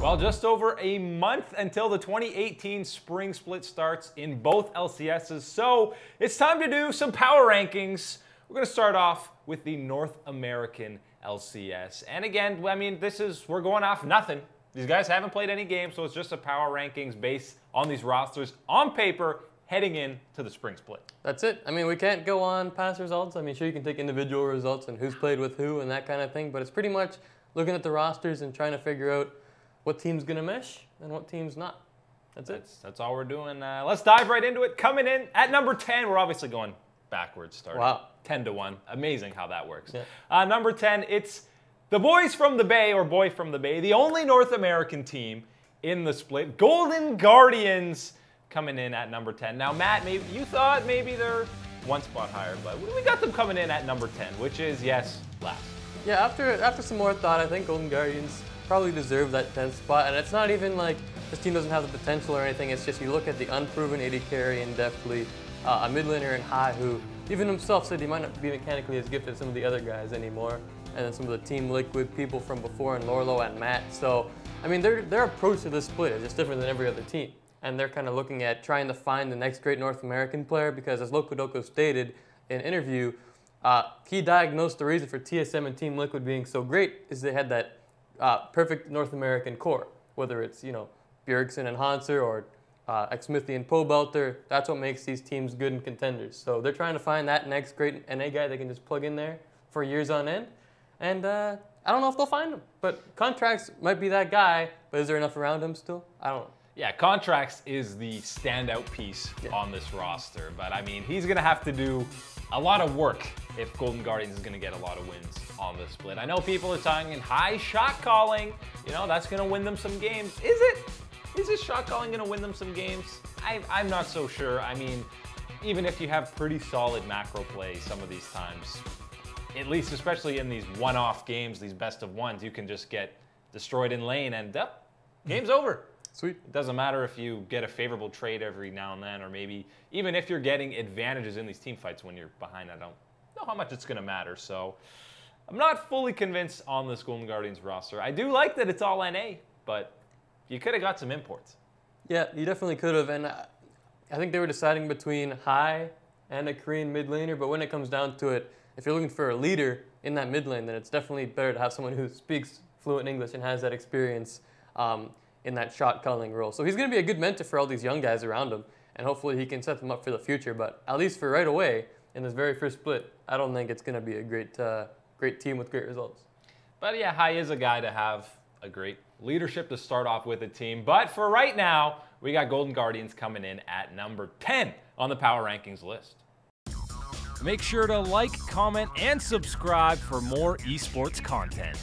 Well, just over a month until the 2018 spring split starts in both LCSs, so it's time to do some power rankings. We're going to start off with the North American LCS. And again, I mean, we're going off nothing. These guys haven't played any games, so it's just a power rankings based on these rosters on paper heading into the spring split. That's it. I mean, we can't go on past results. I mean, sure, you can take individual results and who's played with who and that kind of thing, but it's pretty much looking at the rosters and trying to figure out what team's going to mesh and what team's not. That's it. That's all we're doing. Let's dive right into it. Coming in at number 10, we're obviously going backwards starting. Wow. 10-1. Amazing how that works. Yeah. Number 10, it's the boys from the Bay, or boy from the Bay, the only North American team in the split. Golden Guardians coming in at number 10. Now, Matt, maybe you thought maybe they're one spot higher, but we got them coming in at number 10, which is, yes, last. Yeah, after some more thought, I think Golden Guardians probably deserve that 10th spot, and it's not even like this team doesn't have the potential or anything. It's just you look at the unproven AD carry and definitely a mid laner in High who even himself said he might not be mechanically as gifted as some of the other guys anymore, and then some of the Team Liquid people from before, and Lorlo and Matt. So, I mean, their approach to this split is just different than every other team, and they're kind of looking at trying to find the next great North American player because, as Lokodoko stated in an interview, he diagnosed the reason for TSM and Team Liquid being so great is they had that perfect North American core, whether it's, you know, Bjergsen and Hanser or Xmithy and Pobelter. That's what makes these teams good and contenders. So they're trying to find that next great NA guy they can just plug in there for years on end. And I don't know if they'll find him, but Contractz might be that guy, but is there enough around him still? I don't know. Yeah, Contractz is the standout piece on this roster, but I mean, he's going to have to do a lot of work if Golden Guardians is going to get a lot of wins on this split. I know people are talking high shot calling, you know, that's going to win them some games. Is it? Is this shot calling going to win them some games? I'm not so sure. I mean, even if you have pretty solid macro play some of these times, at least especially in these one-off games, these best of ones, you can just get destroyed in lane and game's over. Sweet. It doesn't matter if you get a favorable trade every now and then, or maybe even if you're getting advantages in these team fights when you're behind, I don't know how much it's going to matter. So I'm not fully convinced on this Golden Guardians roster. I do like that it's all NA, but you could have got some imports. Yeah, you definitely could have. And I think they were deciding between High and a Korean mid laner, but when it comes down to it, if you're looking for a leader in that mid lane, then it's definitely better to have someone who speaks fluent English and has that experience in that shot calling role. So he's going to be a good mentor for all these young guys around him, and hopefully he can set them up for the future. But at least for right away, in this very first split, I don't think it's going to be a great team with great results. But yeah, High is a guy to have a great leadership to start off with a team. But for right now, we got Golden Guardians coming in at number 10 on the Power Rankings list. Make sure to like, comment, and subscribe for more esports content.